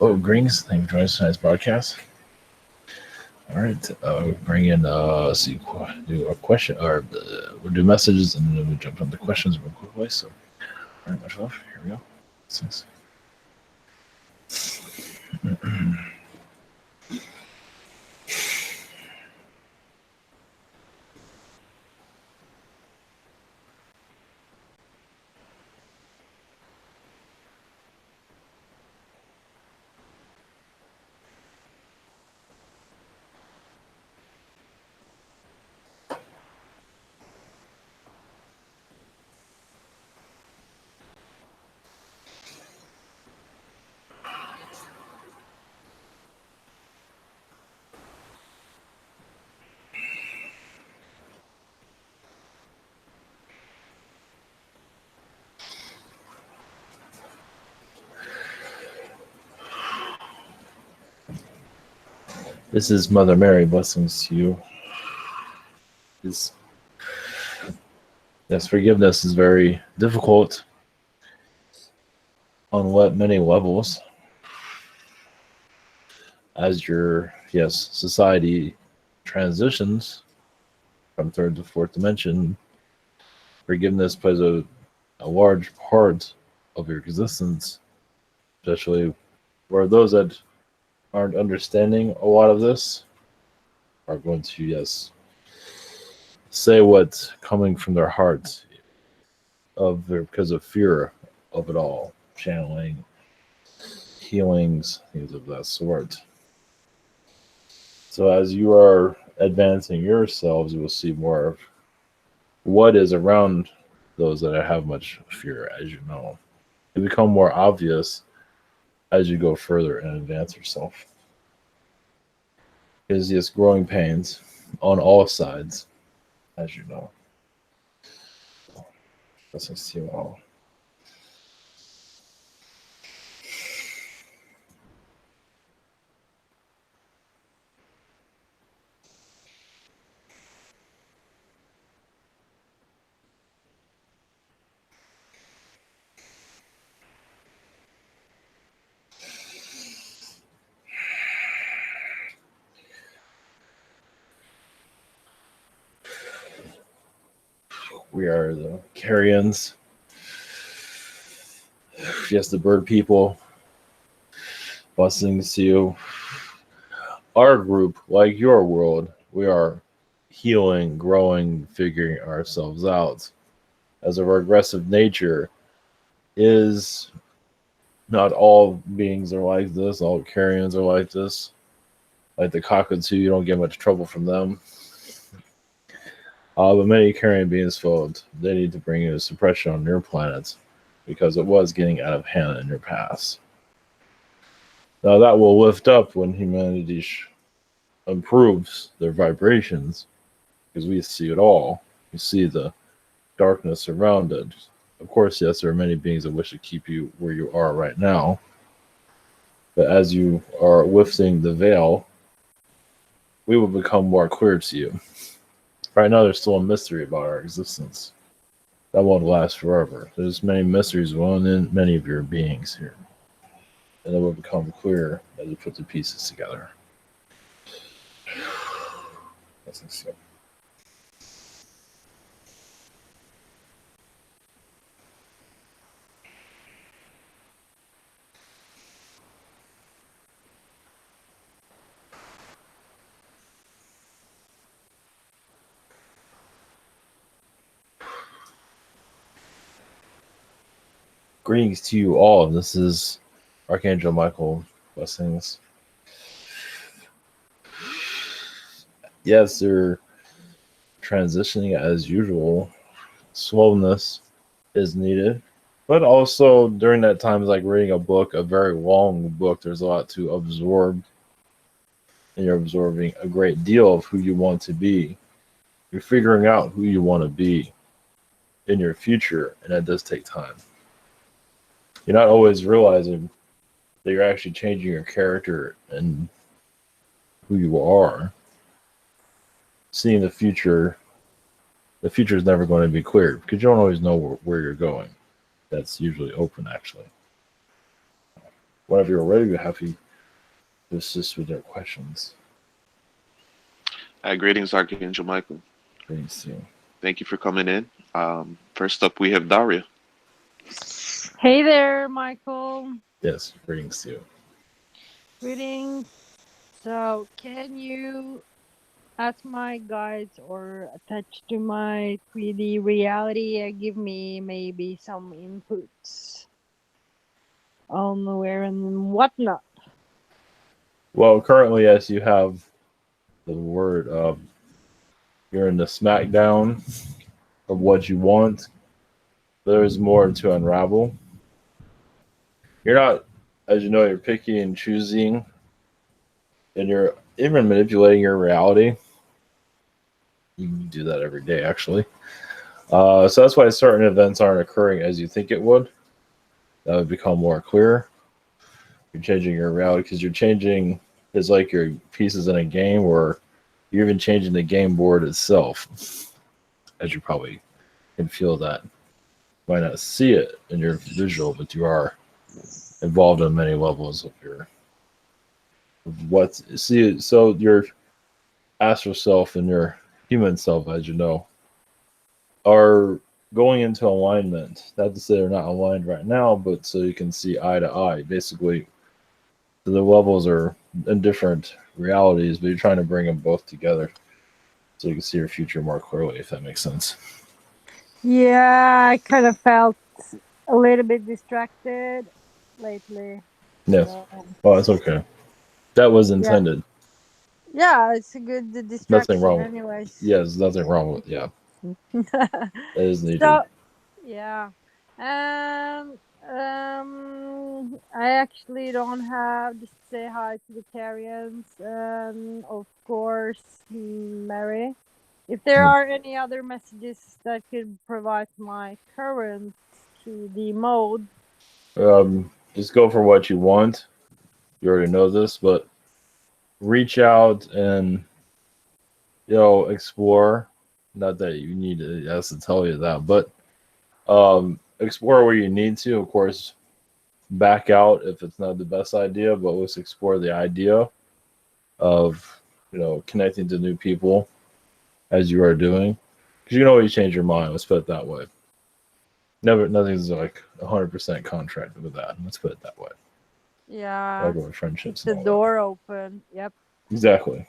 Oh, Greens, thank you for joining us tonight's broadcast. All right, bring in, let's see, do a question, or we'll do messages, and then we'll jump into questions real quickly. So, all right, much love. Here we go. Thanks. This is Mother Mary. Blessings to you. Yes, forgiveness is very difficult on many levels. As your society transitions from third to fourth dimension, forgiveness plays a large part of your existence, especially where those that aren't understanding a lot of this are going to say what's coming from their heart because of fear of it all, channeling, healings, things of that sort. So as you are advancing yourselves, you will see more of what is around those that have much fear, as you know. It become more obvious as you go further and advance yourself. Is just growing pains on all sides, as you know. Blessings to you all. We are the Carians. Yes, the bird people. Blessings to you. Our group, like your world, we are healing, growing, figuring ourselves out. As a regressive nature is not all beings are like this, all Carians are like this. Like the cockatoo, you don't get much trouble from them. But many Carian beings felt they need to bring in a suppression on your planet because it was getting out of hand in your past. Now that will lift up when humanity improves their vibrations, because we see it all. We see the darkness around it. Of course, yes, there are many beings that wish to keep you where you are right now. But as you are lifting the veil, we will become more clear to you. Right now, there's still a mystery about our existence. That won't last forever. There's many mysteries within many of your beings here. And it will become clear as you put the pieces together. That's insane. Greetings to you all. This is Archangel Michael. Blessings. Yes, they're transitioning as usual. Slowness is needed. But also during that time, it's like reading a book, a very long book. There's a lot to absorb. And you're absorbing a great deal of who you want to be. You're figuring out who you want to be in your future, and that does take time. You're not always realizing that you're actually changing your character and who you are. Seeing the future is never going to be clear because you don't always know where you're going. That's usually open, actually. Whenever you're ready, we're happy to assist with their questions. Greetings, Archangel Michael. Thanks to you. Thank you for coming in. First up, we have Daria. Hey there, Michael. Yes, greetings to you. Greetings. So, can you ask my guides or attach to my 3D reality and give me maybe some inputs on where and whatnot? Well, currently, as you have the word, you're in the smackdown of what you want. There's more to unravel. You're not, as you know, you're picky and choosing, and you're even manipulating your reality. You do that every day, actually. So that's why certain events aren't occurring as you think it would. That would become more clear. You're changing your reality because you're changing. It's like your pieces in a game, or you're even changing the game board itself, as you probably can feel that. You might not see it in your visual, but you are involved on many levels of your what. See, so your astral self and your human self, as you know, are going into alignment. Not to say they're not aligned right now, but so you can see eye to eye. Basically, the levels are in different realities, but you're trying to bring them both together so you can see your future more clearly, if that makes sense. Yeah, I kind of felt a little bit distracted lately. Yes. So, Well, that's okay. That was yeah. intended. Yeah, it's a good Nothing distraction, wrong. anyways. Yes, nothing wrong with. Yeah, it is needed. So, yeah. And I actually don't have to say hi to the Carians and of course Mary. If there are any other messages that could provide my current 3D mode. Just go for what you want. You already know this, but reach out and explore. Not that you need us to tell you that, but explore where you need to. Of course, back out if it's not the best idea, but let's explore the idea of connecting to new people as you are doing, because you can always change your mind. Let's put it that way. Never, nothing's like 100% contract with that. Let's put it that way. Yeah, Like with keep friendships the and all that. door open. Yep. Exactly.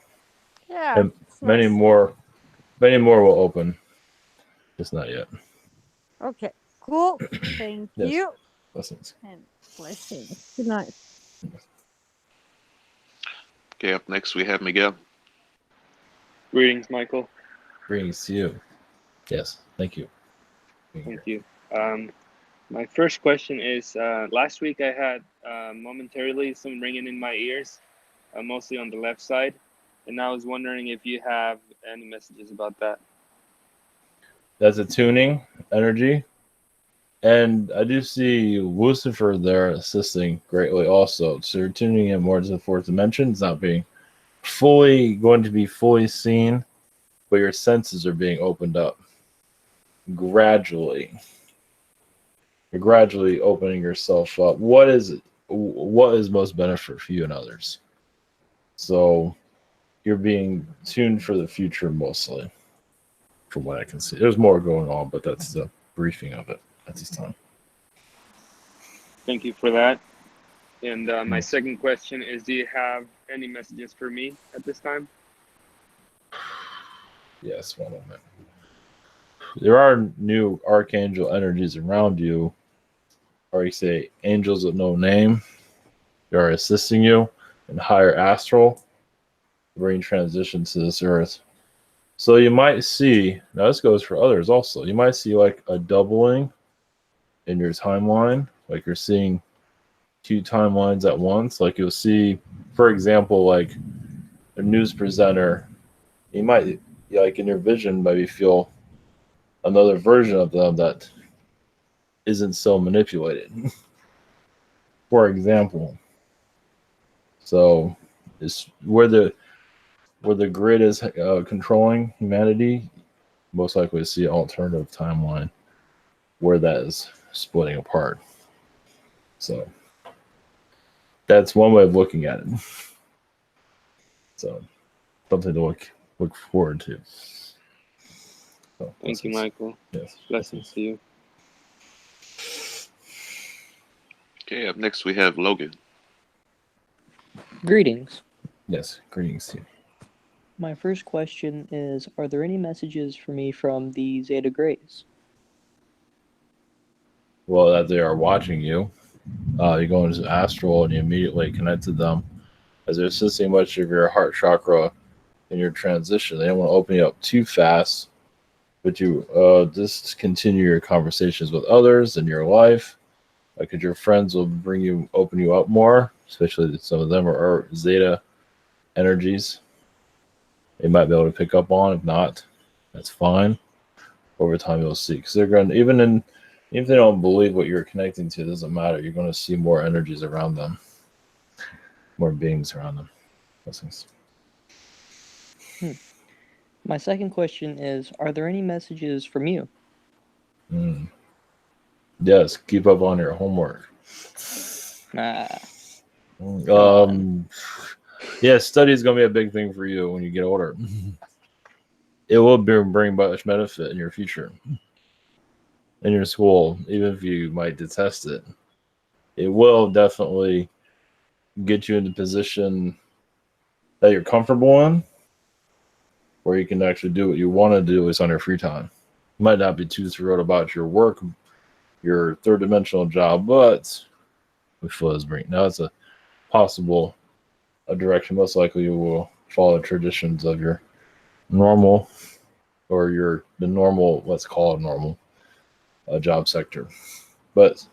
Yeah, And it's many nice. more, many more will open. Just not yet. Okay, cool. Thank Yes. you. Blessings. And blessings. Good night. Okay, up next, we have Miguel. Greetings, Michael. Greetings to you. Yes. Thank you. Being Thank here. you. My first question is last week I had momentarily some ringing in my ears, mostly on the left side. And I was wondering if you have any messages about that. That's a tuning energy. And I do see Lucifer there assisting greatly also. So you're tuning in more to the fourth dimension. It's not being going to be fully seen, but your senses are being opened up gradually. You're gradually opening yourself up. What is most benefit for you and others? So you're being tuned for the future mostly, from what I can see. There's more going on, but that's the briefing of it at this time. Thank you for that. And my second question is, do you have any messages for me at this time? Yes, one moment. There are new archangel energies around you, or you say angels with no name. They are assisting you in higher astral, bring transition to this earth. So you might see, now this goes for others also, you might see like a doubling in your timeline, like you're seeing two timelines at once. Like you'll see, for example, like a news presenter, you might, like in your vision, maybe feel another version of them that isn't so manipulated. For example, so it's where the grid is controlling humanity. Most likely to see an alternative timeline where that is splitting apart. So That's one way of looking at it. So something to look forward to. So, Thank you, blessings. Michael. Yes. Blessings to you. Okay, up next we have Logan. Greetings. Yes. Greetings to you. My first question is, are there any messages for me from the Zeta Greys? Well, that they are watching you. You go into astral and you immediately connect to them as they're assisting much of your heart chakra in your transition. They don't want to open you up too fast, but you just continue your conversations with others in your life. Because your friends will open you up more, especially some of them are Zeta energies. They might be able to pick up on. If not, that's fine. Over time, you'll see because they're going even if they don't believe what you're connecting to, it doesn't matter. You're going to see more energies around them, more beings around them. Blessings. My second question is, are there any messages from you? Yes, keep up on your homework. Ah, Yeah, study is going to be a big thing for you when you get older. It will bring much benefit in your future. In your school, even if you might detest it, it will definitely get you in the position that you're comfortable in, where you can actually do what you want to do is on your free time. You might not be too thrilled about your work, your third dimensional job, but we feel as bring now it's a possible direction. Most likely you will follow the traditions of your normal or the normal, let's call it normal job sector. But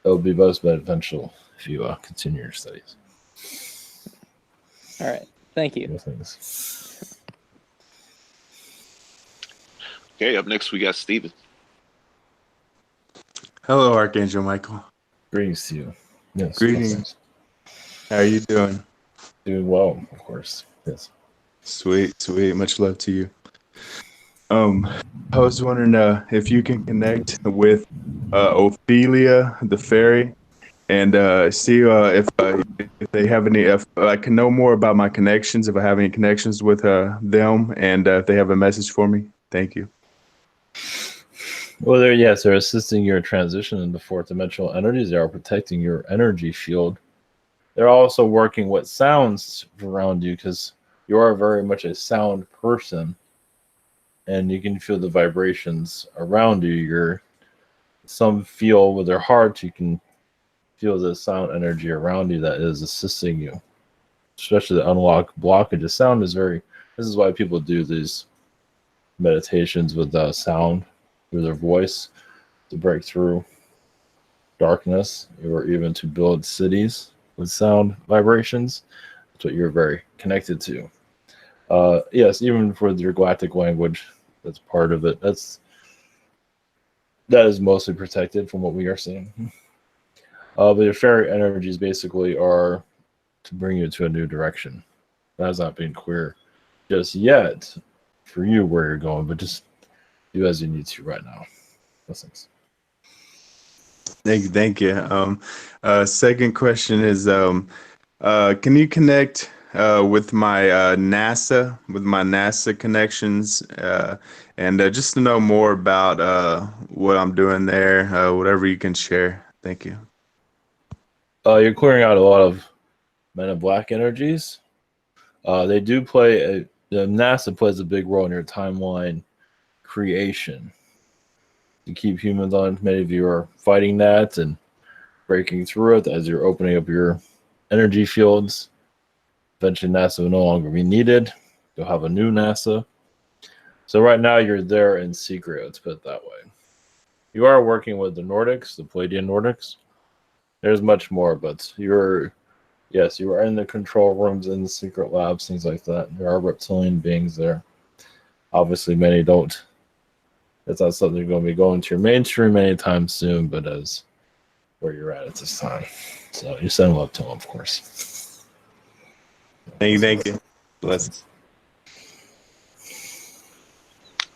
it will be most beneficial if you continue your studies. all right. Thank you. Things. Okay, up next we got Steven. Hello, Archangel Michael. Greetings to you. Yes. Greetings. Blessings. How are you doing? Doing well, of course. Yes. Sweet, sweet. Much love to you. I was wondering if you can connect with Ophelia, the fairy, and see if they have any. If I can know more about my connections, if I have any connections with them, and if they have a message for me. Thank you. Well, they're assisting your transition into fourth dimensional energies. They are protecting your energy field. They're also working with sounds around you because you are very much a sound person, and you can feel the vibrations around you. Some feel with their heart. You can feel the sound energy around you that is assisting you, especially the unlock blockage. Sound is very. This is why people do these meditations with sound through their voice to break through darkness, or even to build cities with sound vibrations. That's what you're very connected to. Yes, even for your galactic language, that's part of it. That is mostly protected from what we are seeing. But your fairy energies basically are to bring you to a new direction. That has not been clear just yet for you where you're going, but just do as you need to right now. Blessings. Thank you. Second question is, can you connect with my NASA connections, and just to know more about what I'm doing there, whatever you can share. Thank you. You're clearing out a lot of Men in Black energies. They do NASA plays a big role in your timeline creation. To keep humans on, many of you are fighting that and breaking through it as you're opening up your energy fields. Eventually, NASA will no longer be needed. You'll have a new NASA. So right now, you're there in secret, let's put it that way. You are working with the Nordics, the Palladian Nordics. There's much more, but you are in the control rooms, in the secret labs, things like that. There are reptilian beings there. Obviously, many don't. That's not something you're going to be going to your mainstream anytime soon, but as where you're at this time. So you send love to them, of course. Thank you. Blessings.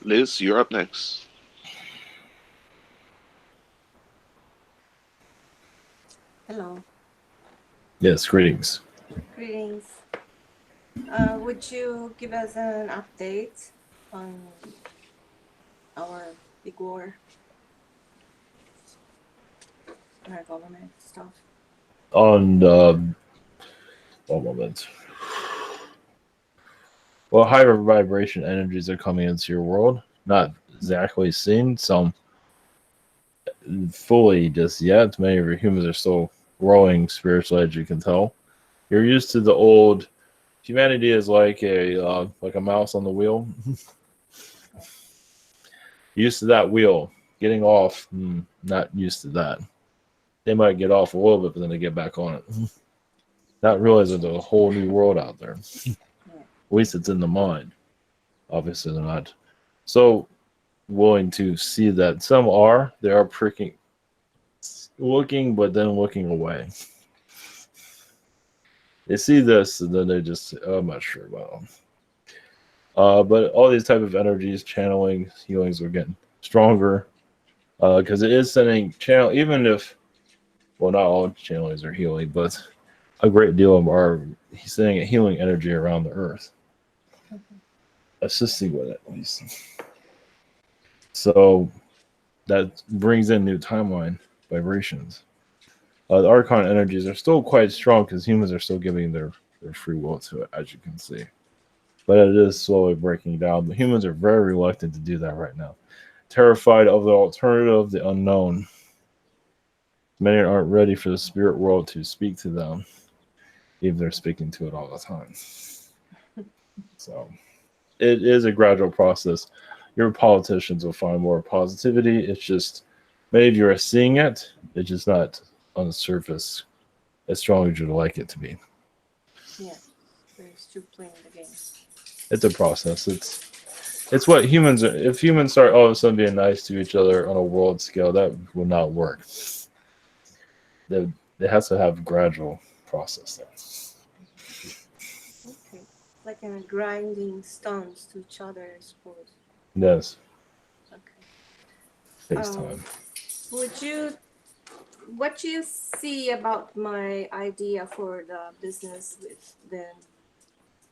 Liz, you're up next. Hello. Yes, greetings. Greetings. Would you give us an update on our big war and our government stuff? On one moment. Well, higher vibration energies are coming into your world. Not exactly seen some fully just yet. Many of your humans are still growing spiritually, as you can tell. You're used to the old humanity is like a mouse on the wheel. Used to that wheel. Getting off, not used to that. They might get off a little bit, but then they get back on it. Not realizing there's a whole new world out there. At least it's in the mind. Obviously, they're not so willing to see that. Some are. They are looking, but then looking away. They see this, and then they just, I'm not sure about them. But all these type of energies, channeling, healings are getting stronger. Because it is sending channel, even if, well, not all channelings are healing, but a great deal of them are sending a healing energy around the earth, assisting with it at least. So that brings in new timeline vibrations. The Archon energies are still quite strong because humans are still giving their free will to it, as you can see. But it is slowly breaking down. The humans are very reluctant to do that right now. Terrified of the alternative, the unknown. Many aren't ready for the spirit world to speak to them, even they're speaking to it all the time. So it is a gradual process. Your politicians will find more positivity. It's just many of you are seeing it. It's just not on the surface as strong as you'd like it to be. Yeah, we're still playing the game. It's a process. It's what humans are. If humans start all of a sudden being nice to each other on a world scale, that will not work. It has to have a gradual process there. Okay, like grinding stones to each other, I suppose. Yes. Okay. Takes time. What do you see about my idea for the business with the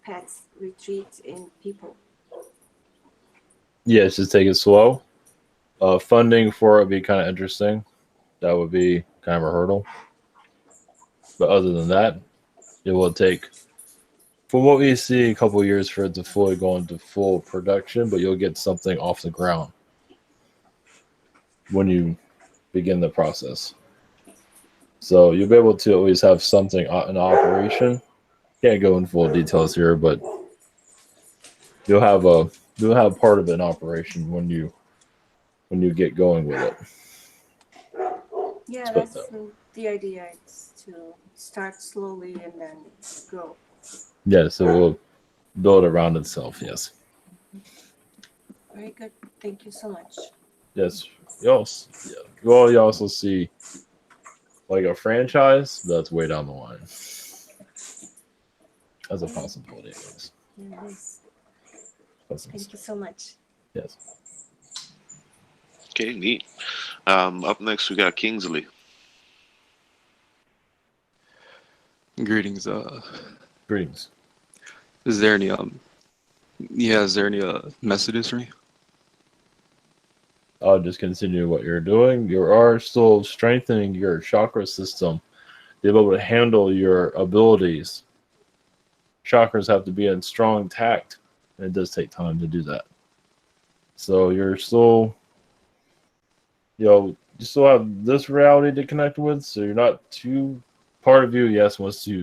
pets retreat in people? Yeah, just take it slow. Funding for it would be kind of interesting. That would be kind of a hurdle. But other than that, it will take, from what we see, a couple of years for it to fully go into full production, but you'll get something off the ground when you begin the process. So you'll be able to at least have something in operation. Can't go in full details here, but you'll have part of it in operation when you get going with it. Yeah, that's the idea. It's to start slowly and then grow. Yes, it will build around itself. Yes. Very good. Thank you so much. Yes. You also see like a franchise that's way down the line as a possibility. Yes. Yes. Thank you so much. Yes. Okay, neat. Up next, we got Kingsley. Greetings. Greetings. Is there any messages for me? I'll just continue what you're doing. You are still strengthening your chakra system to be able to handle your abilities. Chakras have to be in strong tact, and it does take time to do that. So you're still, you still have this reality to connect with, so you're not too, part of you, yes, wants to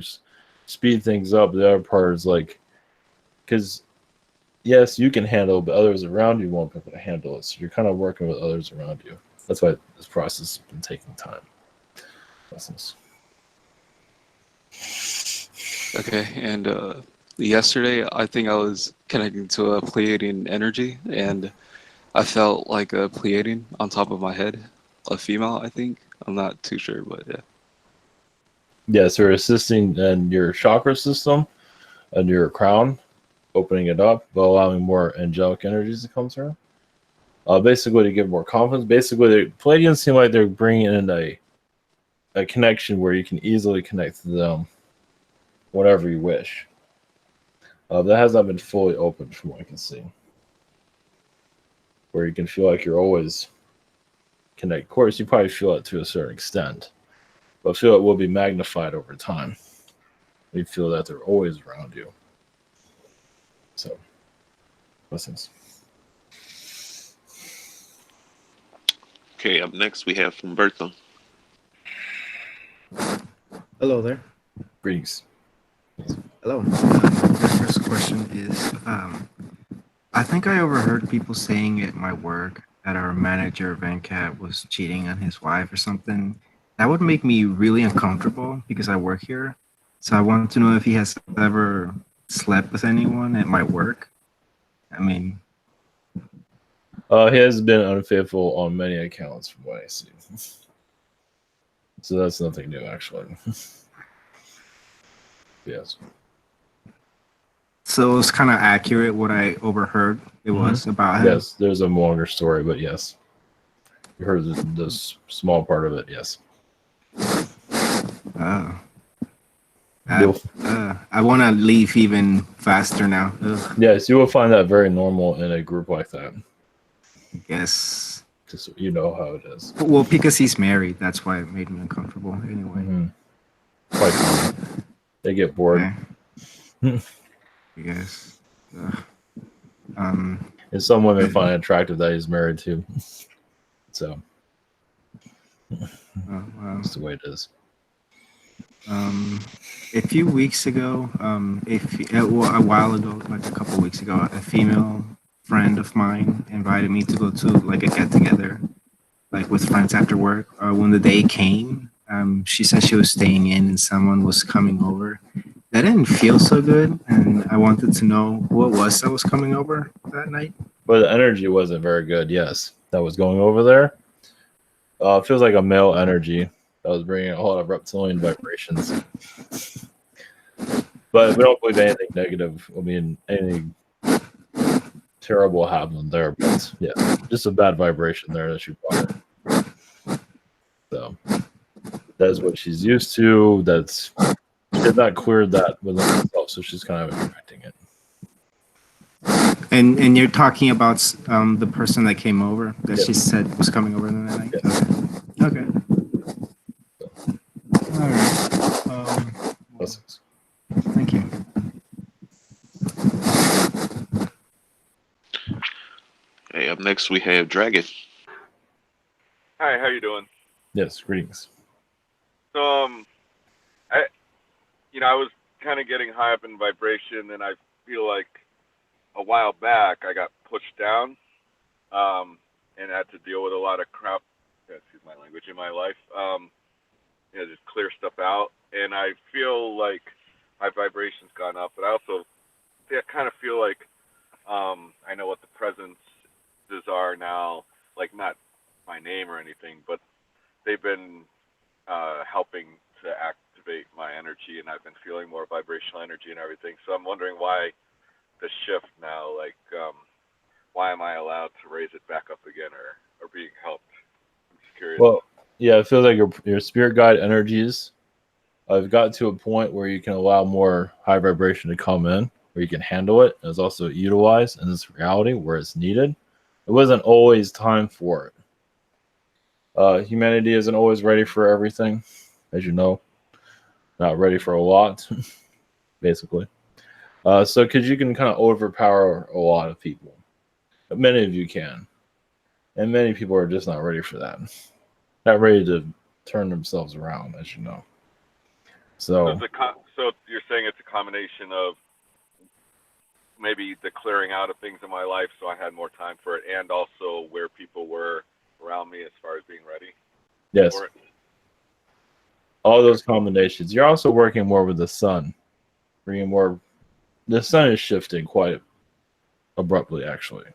speed things up. The other part is like, because yes, you can handle, but others around you won't be able to handle it. So you're kind of working with others around you. That's why this process has been taking time. Okay, and yesterday I think I was connecting to a Pleiadian energy, and I felt like a Pleiadian on top of my head, a female, I think. I'm not too sure, but yeah. Yes, you're assisting in your chakra system and your crown, opening it up, but allowing more angelic energies to come through. Basically, to give more confidence. Basically, the Pleiadians seem like they're bringing in a connection where you can easily connect to them whenever you wish. That has not been fully opened from what I can see. Where you can feel like you're always connected. Of course, you probably feel it to a certain extent, but feel it will be magnified over time. You feel that they're always around you. So, blessings. Okay, up next we have Humberto. Hello there. Greetings. Hello. My first question is, I think I overheard people saying at my work that our manager, Venkat, was cheating on his wife or something. That would make me really uncomfortable because I work here. So I want to know if he has ever slept with anyone at my work. I mean, He has been unfaithful on many accounts from what I see. So that's nothing new, actually. Yes. so it's kind of accurate what I overheard it was about him. Yes, there's a longer story, but yes. You heard this small part of it, yes. I want to leave even faster now. Ugh. Yes, you will find that very normal in a group like that. I guess. Just you know how it is. Well, because he's married, that's why it made me uncomfortable. Anyway, Quite common. They get bored. I guess. And some women find it attractive that he's married too. So that's the way it is. A few weeks ago, a while ago, like a couple weeks ago, a female friend of mine invited me to go to like a get together, like with friends after work. When the day came, she said she was staying in and someone was coming over. That didn't feel so good, and I wanted to know who it was that was coming over that night. But the energy wasn't very good. Yes, that was going over there. It feels like a male energy that was bringing a lot of reptilian vibrations. But we don't believe anything negative. I mean, anything terrible happened there. But yeah, just a bad vibration there that she brought in. So that's what she's used to. She did not clear that within herself, so she's kind of expecting it. And you're talking about the person that came over that she said was coming over in the night? Yes. Okay. All right. Blessings. Thank you. Hey, up next we have Dragon. Hi, how you doing? Yes, greetings. So, I was kind of getting high up in vibration, and I feel like a while back I got pushed down, and had to deal with a lot of crap. Excuse my language in my life. Just clear stuff out, and I feel like my vibration's gone up, but I also kind of feel like I know what the presences are now, like not my name or anything, but they've been helping to activate my energy, and I've been feeling more vibrational energy and everything. So I'm wondering why the shift now, like why am I allowed to raise it back up again or being helped? I'm just curious. Well, yeah, it feels like your spirit guide energies have got to a point where you can allow more high vibration to come in, where you can handle it, and it's also utilized in this reality where it's needed. It wasn't always time for it. Humanity isn't always ready for everything, as you know. Not ready for a lot, basically. So, because you can kind of overpower a lot of people. But many of you can. And many people are just not ready for that. Not ready to turn themselves around, as you know. So you're saying it's a combination of maybe the clearing out of things in my life so I had more time for it, and also where people were around me as far as being ready? Yes. All those combinations. You're also working more with the sun. Bringing more. The sun is shifting quite abruptly, actually.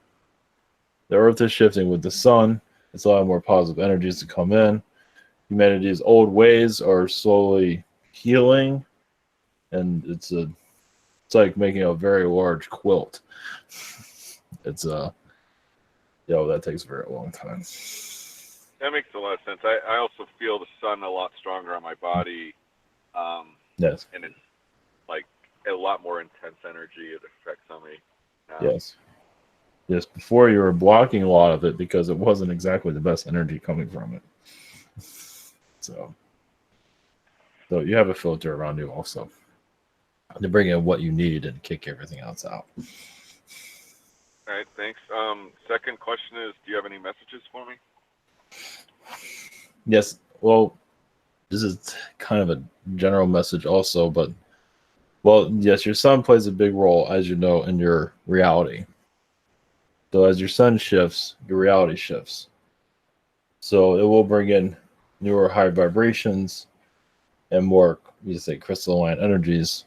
The earth is shifting with the sun. It's allowing more positive energies to come in. Humanity's old ways are slowly healing, and it's like making a very large quilt. It's that takes a very long time. That makes a lot of sense. I also feel the sun a lot stronger on my body. Yes. And it's like a lot more intense energy. It affects on me now. Yes. Yes, before you were blocking a lot of it because it wasn't exactly the best energy coming from it. So you have a filter around you also to bring in what you need and kick everything else out. All right, thanks. Second question is, do you have any messages for me? Yes, well, this is kind of a general message also, but well, yes, your sun plays a big role, as you know, in your reality. So as your sun shifts, your reality shifts. So it will bring in newer high vibrations and more, you say, crystalline energies.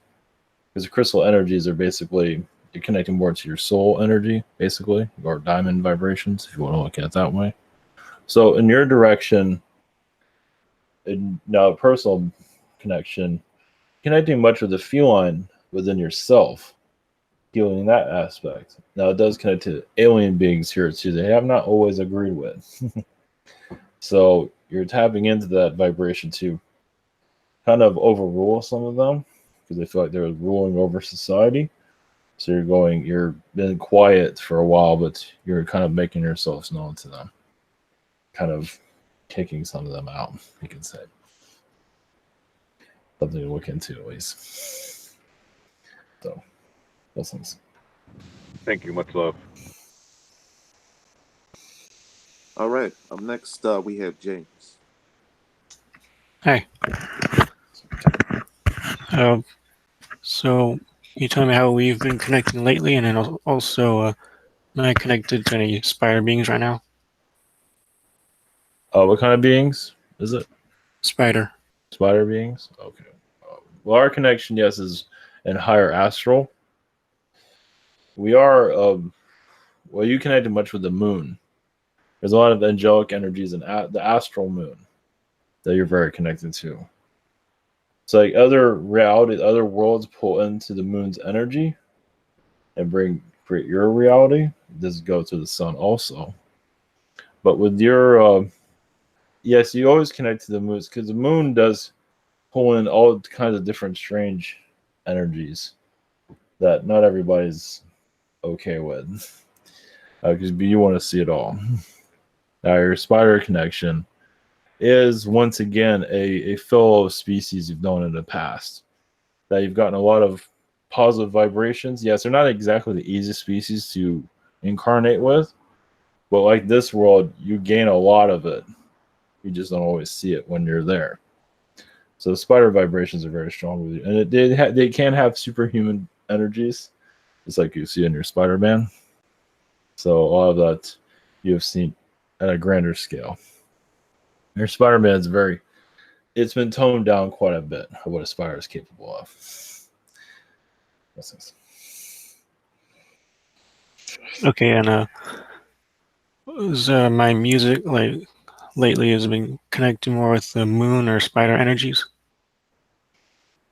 Because crystal energies are basically, you're connecting more to your soul energy, basically, or diamond vibrations, if you want to look at it that way. So in your direction, now personal connection, connecting much with the feline within yourself, healing that aspect. Now it does connect to alien beings here too. They have not always agreed with. So you're tapping into that vibration to kind of overrule some of them because they feel like they're ruling over society. So you're been quiet for a while, but you're kind of making yourselves known to them, kind of kicking some of them out, you can say. Something to look into at least. So, blessings. Thank you. Much love. All right. Up next, we have James. Hi. So you tell me how we've been connecting lately, and then also, am I connected to any spider beings right now? What kind of beings is it? Spider beings? Okay. Well, our connection, yes, is in higher astral. We are, well, you connected much with the moon. There's a lot of angelic energies in the astral moon that you're very connected to. So like other reality, other worlds pull into the moon's energy and create your reality. This goes to the sun also. But with your, yes, you always connect to the moon because the moon does pull in all kinds of different strange energies that not everybody's okay with. Because you want to see it all. Now, your spider connection is once again a fellow species you've known in the past that you've gotten a lot of positive vibrations. Yes, they're not exactly the easiest species to incarnate with, but like this world, you gain a lot of it. You just don't always see it when you're there. So the spider vibrations are very strong with you, and they can have superhuman energies, just like you see in your Spider-Man. So a lot of that you have seen at a grander scale. Your Spider-Man is it's been toned down quite a bit of what a spider is capable of. Okay, and is my music like lately has been connecting more with the moon or spider energies?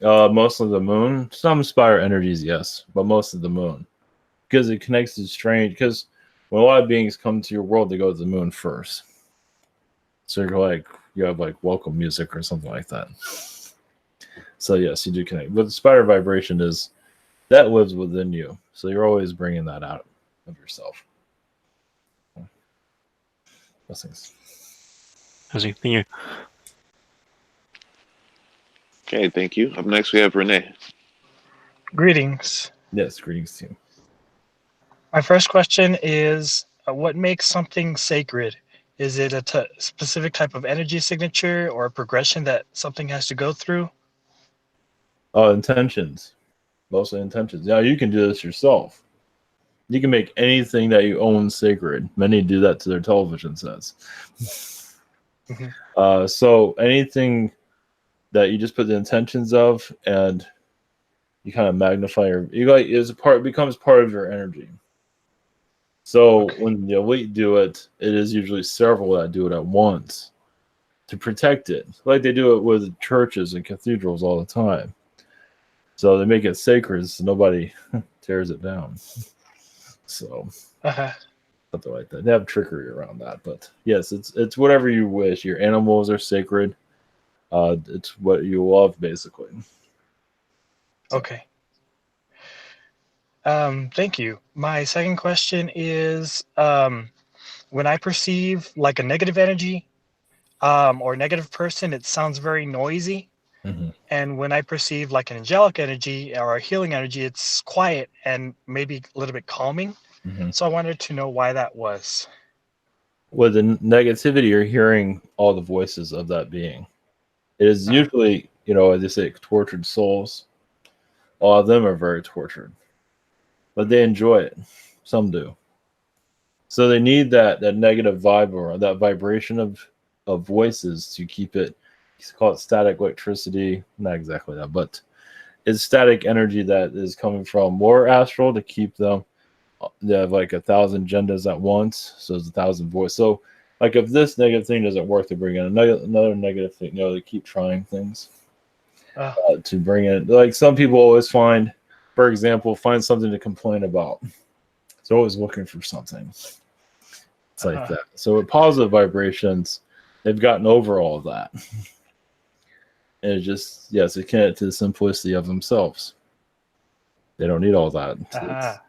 Mostly the moon. Some spider energies, yes, but most of the moon. Because it connects to strange, because when a lot of beings come to your world, they go to the moon first. So you have like welcome music or something like that. So yes, you do connect. But the spider vibration that lives within you. So you're always bringing that out of yourself. Blessings. Thank you. Okay, thank you. Up next, we have Renee. Greetings. Yes, greetings to you. My first question is, what makes something sacred? Is it a specific type of energy signature or a progression that something has to go through? Intentions. Mostly intentions. Now you can do this yourself. You can make anything that you own sacred. Many do that to their television sets. Mm-hmm. So anything that you just put the intentions of, and you kind of magnify it becomes part of your energy. So when the elite do it, it is usually several that do it at once to protect it, like they do it with churches and cathedrals all the time. So they make it sacred so nobody tears it down. So something like that. They have trickery around that, but yes, it's whatever you wish. Your animals are sacred. It's what you love, basically. Okay. Thank you. My second question is, when I perceive like a negative energy, or negative person, it sounds very noisy. Mm-hmm. And when I perceive like an angelic energy or a healing energy, it's quiet and maybe a little bit calming. Mm-hmm. So I wanted to know why that was. With the negativity, you're hearing all the voices of that being. It is usually, as they say, tortured souls. All of them are very tortured, but they enjoy it. Some do. So they need that negative vibe or that vibration of voices to keep it. You call it static electricity. Not exactly that, but it's static energy that is coming from more astral to keep them. They have like 1,000 agendas at once, so there's 1,000 voices. So, like, if this negative thing doesn't work, they bring in another negative thing. They keep trying things to bring in. Like, some people always find, for example, find something to complain about. They're always looking for something. It's like that. So with positive vibrations, they've gotten over all of that. And it just, yes, it can to the simplicity of themselves. They don't need all that.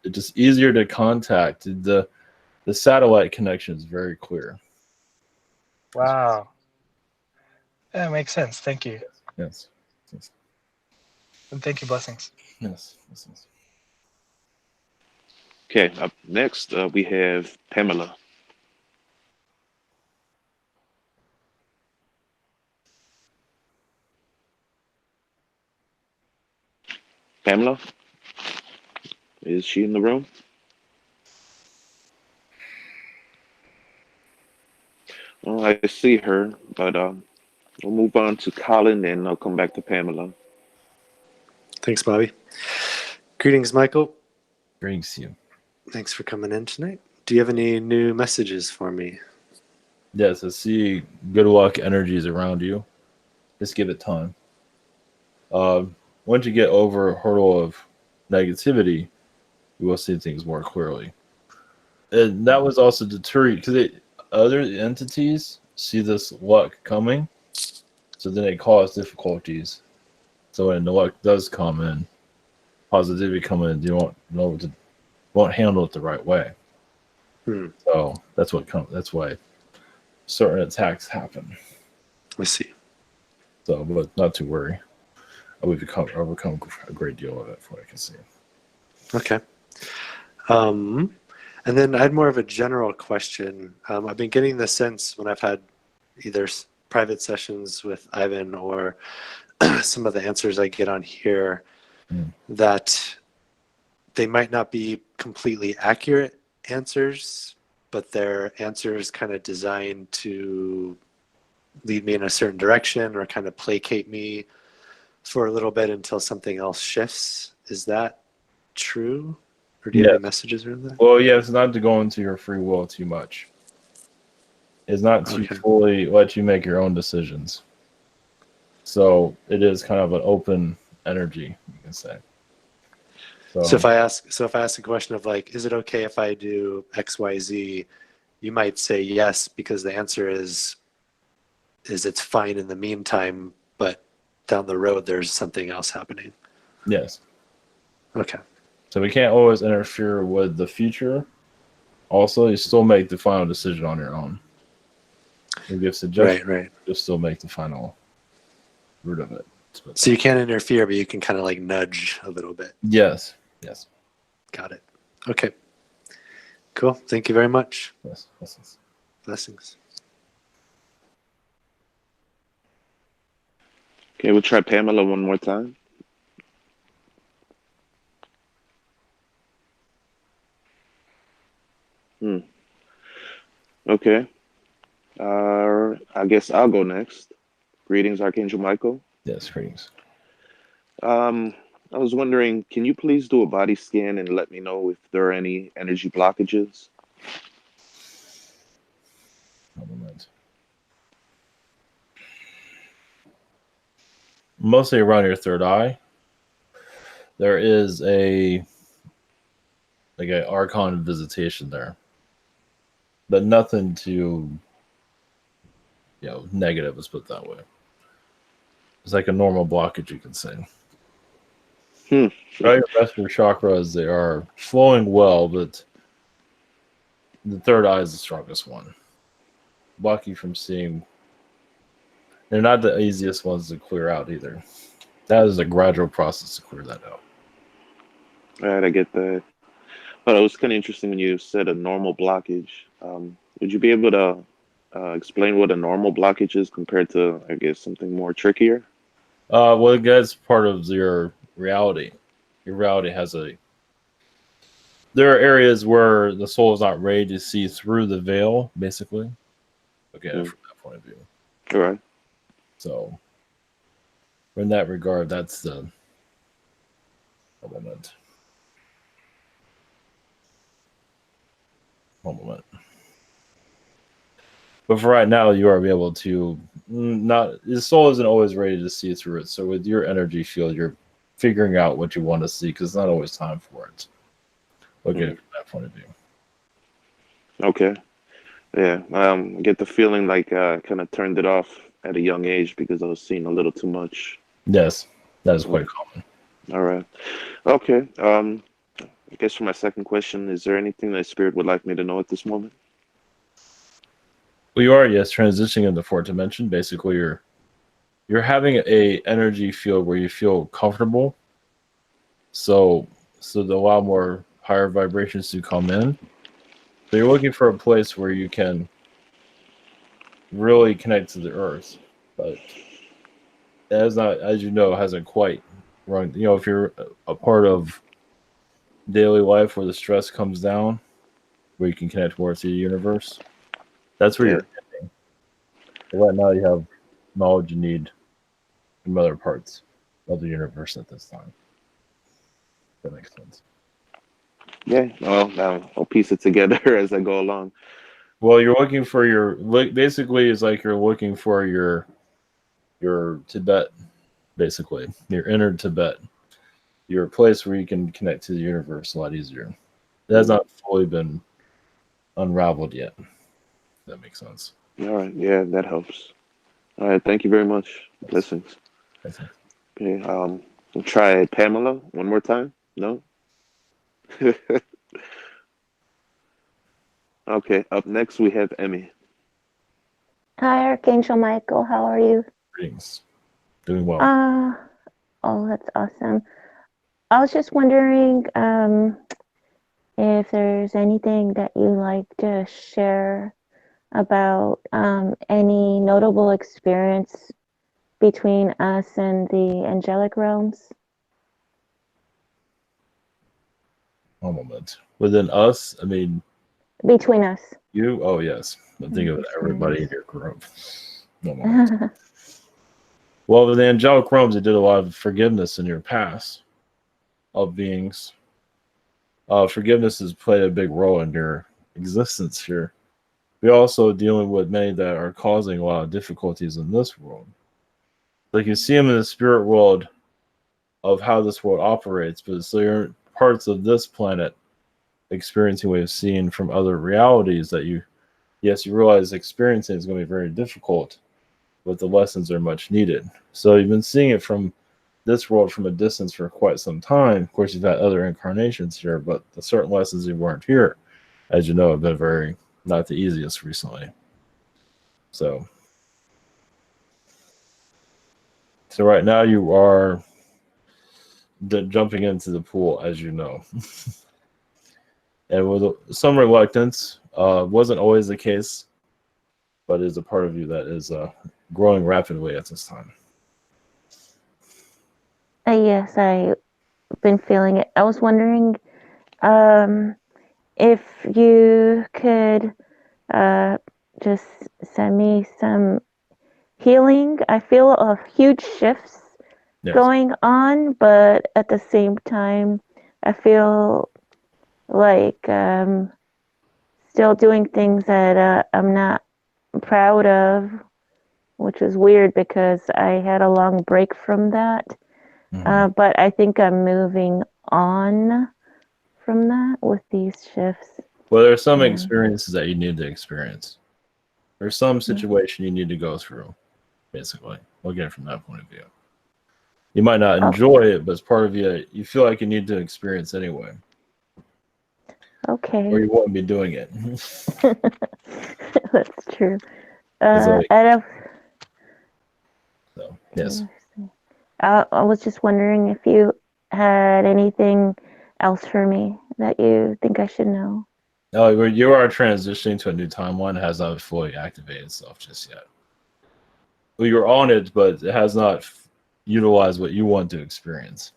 It's just easier to contact. The satellite connection is very clear. Wow. That makes sense. Thank you. Yes. And thank you. Blessings. Yes. Okay, up next we have Pamela. Pamela? Is she in the room? Oh, I see her, but we'll move on to Colin and I'll come back to Pamela. Thanks, Bobby. Greetings, Michael. Greetings to you. Thanks for coming in tonight. Do you have any new messages for me? Yes, I see good luck energies around you. Just give it time. Once you get over a hurdle of negativity, you will see things more clearly. And that was also deterred because other entities see this luck coming, so then it causes difficulties. So when the luck does come in, positivity come in, you won't handle it the right way. So that's why certain attacks happen. I see. So, but not to worry. We've overcome a great deal of it, from what I can see. Okay. And then I had more of a general question. I've been getting the sense when I've had either private sessions with Ivan or some of the answers I get on here that they might not be completely accurate answers, but they're answers kind of designed to lead me in a certain direction or kind of placate me for a little bit until something else shifts. Is that true? Or do you have any messages around that? Well, yeah, it's not to go into your free will too much. It's not to fully let you make your own decisions. So it is kind of an open energy, you can say. So if I ask a question of like, is it okay if I do X, Y, Z? You might say yes, because the answer is it's fine in the meantime, but down the road there's something else happening. Yes. Okay. So we can't always interfere with the future. Also, you still make the final decision on your own. You give suggestions, right. You'll still make the final root of it. So you can't interfere, but you can kind of like nudge a little bit. Yes. Got it. Okay. Cool. Thank you very much. Yes. Blessings. Okay, we'll try Pamela one more time. Okay. I guess I'll go next. Greetings, Archangel Michael. Yes, greetings. I was wondering, can you please do a body scan and let me know if there are any energy blockages? Mostly around your third eye. There is an archon visitation there, but nothing too negative, let's put it that way. It's like a normal blockage, you can say. Try your best for chakras. They are flowing well, but the third eye is the strongest one. Block you from seeing. They're not the easiest ones to clear out either. That is a gradual process to clear that out. All right, I get that. But it was kind of interesting when you said a normal blockage. Would you be able to explain what a normal blockage is compared to, I guess, something more trickier? Well, that's part of your reality. Your reality has a. There are areas where the soul is not ready to see through the veil, basically. Okay, from that point of view. All right. So, in that regard, that's the moment. One moment. But for right now, you are able to not. The soul isn't always ready to see through it. So with your energy field, you're figuring out what you want to see because it's not always time for it. Look at it from that point of view. Okay. Yeah. I get the feeling like I kind of turned it off at a young age because I was seeing a little too much. Yes, that is quite common. All right. Okay. I guess for my second question, is there anything that Spirit would like me to know at this moment? Well, you are, yes, transitioning into fourth dimension. Basically, you're having a energy field where you feel comfortable. So to allow more higher vibrations to come in. So you're looking for a place where you can really connect to the earth, but as not, as you know, hasn't quite run. You know, if you're a part of daily life where the stress comes down, where you can connect more to the universe, that's where you're ending. Right now, you have knowledge you need from other parts of the universe at this time. That makes sense. Yeah. Well, I'll piece it together as I go along. Well, you're looking for your. Basically, it's like you're looking for your Tibet, basically your inner Tibet, your place where you can connect to the universe a lot easier. It has not fully been unraveled yet. That makes sense. All right. Yeah, that helps. All right. Thank you very much. Blessings. Okay. We'll try Pamela one more time. No. Okay. Up next, we have Emmy. Hi, Archangel Michael. How are you? Greetings. Doing well. Oh, that's awesome. I was just wondering if there's anything that you like to share about any notable experience between us and the angelic realms. One moment. Within us, I mean. Between us. You? Oh, yes. I think of everybody in your group. No moment. Well, with the angelic realms, they did a lot of forgiveness in your past of beings. Forgiveness has played a big role in your existence here. We're also dealing with many that are causing a lot of difficulties in this world. Like you see them in the spirit world of how this world operates, but so you're parts of this planet experiencing what you've seen from other realities that you realize experiencing is going to be very difficult, but the lessons are much needed. So you've been seeing it from this world from a distance for quite some time. Of course, you've had other incarnations here, but the certain lessons you weren't here, as you know, have been very not the easiest recently. So right now you are jumping into the pool, as you know. And with some reluctance, wasn't always the case, but is a part of you that is growing rapidly at this time. Yes, I've been feeling it. I was wondering if you could just send me some healing. I feel a huge shifts going on, but at the same time, I feel like still doing things that I'm not proud of, which is weird because I had a long break from that. But I think I'm moving on from that with these shifts. Well, there are some experiences that you need to experience. There's some situation you need to go through, basically. Look at it from that point of view. You might not enjoy it, but it's part of you. You feel like you need to experience anyway. Okay. Or you wouldn't be doing it. That's true. Like, out of so, yes. I was just wondering if you had anything else for me that you think I should know. No, you are transitioning to a new timeline. It has not fully activated itself just yet. Well, you're on it, but it has not utilized what you want to experience.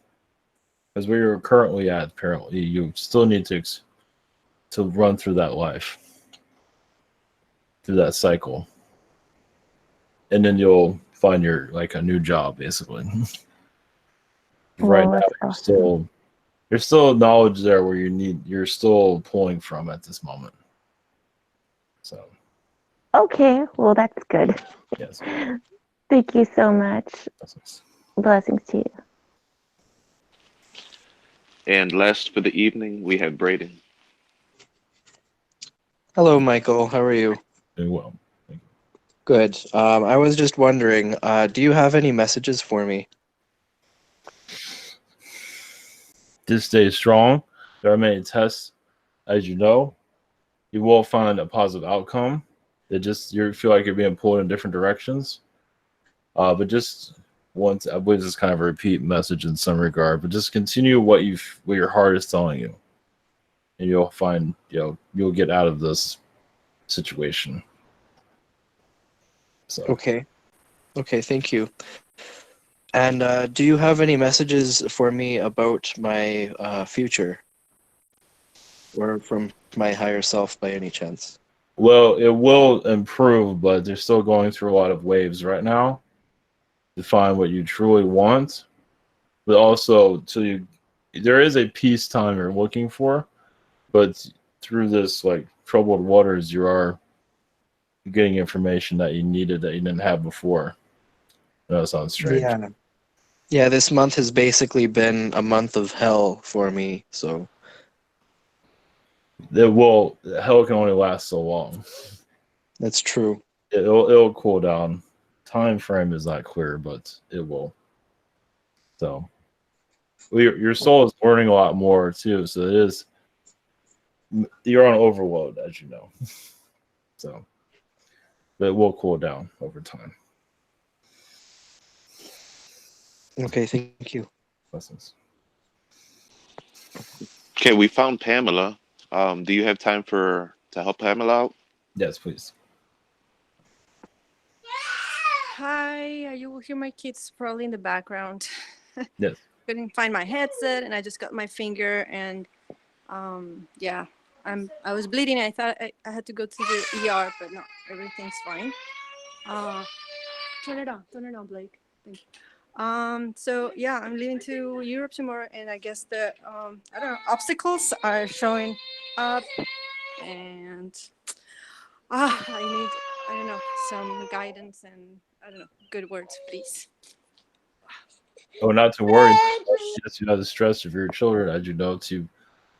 Because where you're currently at, apparently, you still need to run through that life, through that cycle, and then you'll find your a new job, basically. Right now, there's still knowledge there where you're still pulling from at this moment. So. Okay, well that's good. Yes. Thank you so much. Blessings to you. And last for the evening, we have Braden. Hello, Michael. How are you? Doing well. Good. I was just wondering, do you have any messages for me? Just stay strong. There are many tests, as you know. You will find a positive outcome. You feel like you're being pulled in different directions. But just once, I believe this is kind of a repeat message in some regard. But just continue what your heart is telling you, and you'll find you'll get out of this situation. So. Okay. Thank you. And do you have any messages for me about my future, or from my higher self by any chance? Well, it will improve, but they're still going through a lot of waves right now to find what you truly want. But also, there is a peacetime you're looking for, but through this troubled waters, you are getting information that you needed that you didn't have before. That sounds strange. Yeah. This month has basically been a month of hell for me. So. Hell can only last so long. That's true. It'll cool down. Time frame is not clear, but it will. So your soul is learning a lot more too. So you're on overload, as you know. So, but it will cool down over time. Okay, thank you. Blessings. Okay, we found Pamela. Do you have time to help Pamela out? Yes, please. Hi, you will hear my kids probably in the background. Yes. Couldn't find my headset, and I just got my finger, and yeah, I was bleeding. I thought I had to go to the ER, but no, everything's fine. Turn it on, Blake. Thank you. So yeah, I'm leaving to Europe tomorrow, and I guess the I don't know, obstacles are showing up, and I need, I don't know, some guidance and I don't know, good words, please. Oh, not to worry. Yes, you have the stress of your children, as you know, to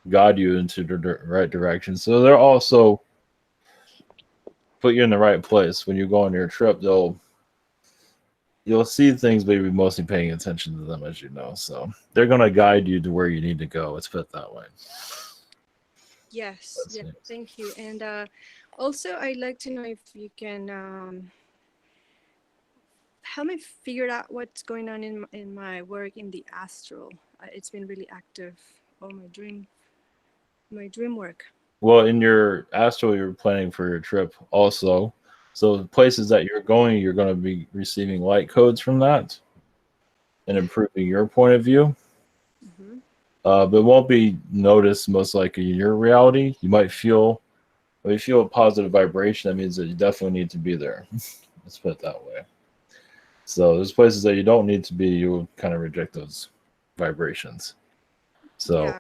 guide you into the right direction. So they're also put you in the right place when you go on your trip. You'll see things, but you'll be mostly paying attention to them, as you know. So they're gonna guide you to where you need to go. Let's put it that way. Yes, yeah, thank you. And also, I'd like to know if you can help me figure out what's going on in my work in the astral. It's been really active. Oh, my dream work. Well, in your astral, you're planning for your trip also. So the places that you're going to be receiving light codes from that and improving your point of view. Mm-hmm. But it won't be noticed most likely in your reality. You might feel, if you feel a positive vibration, that means that you definitely need to be there. Let's put it that way. So there's places that you don't need to be, you will kind of reject those vibrations. So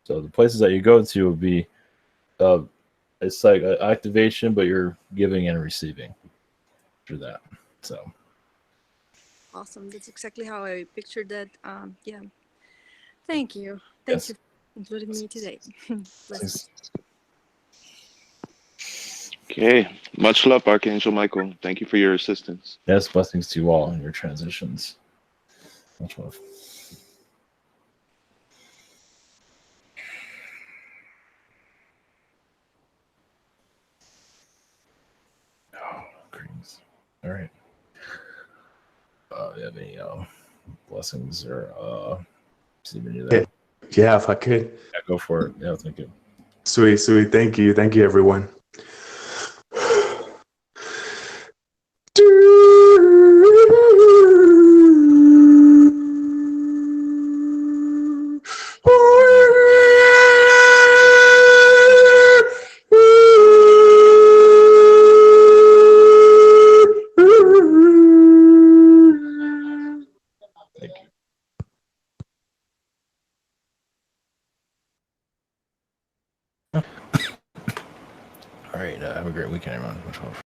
the places that you go to will be, it's like an activation, but you're giving and receiving through that. So awesome. That's exactly how I pictured that. Yeah. Thank you. Thank you for including me today. Blessings. Okay. Much love, Archangel Michael. Thank you for your assistance. Yes, blessings to you all in your transitions. Much love. Oh, greetings. All right. You have any blessings or see any of that? Yeah, if I could. Yeah, go for it. Yeah, thank you. Sweet. Thank you, everyone. Thank you. All right. Have a great weekend, everyone. Much love.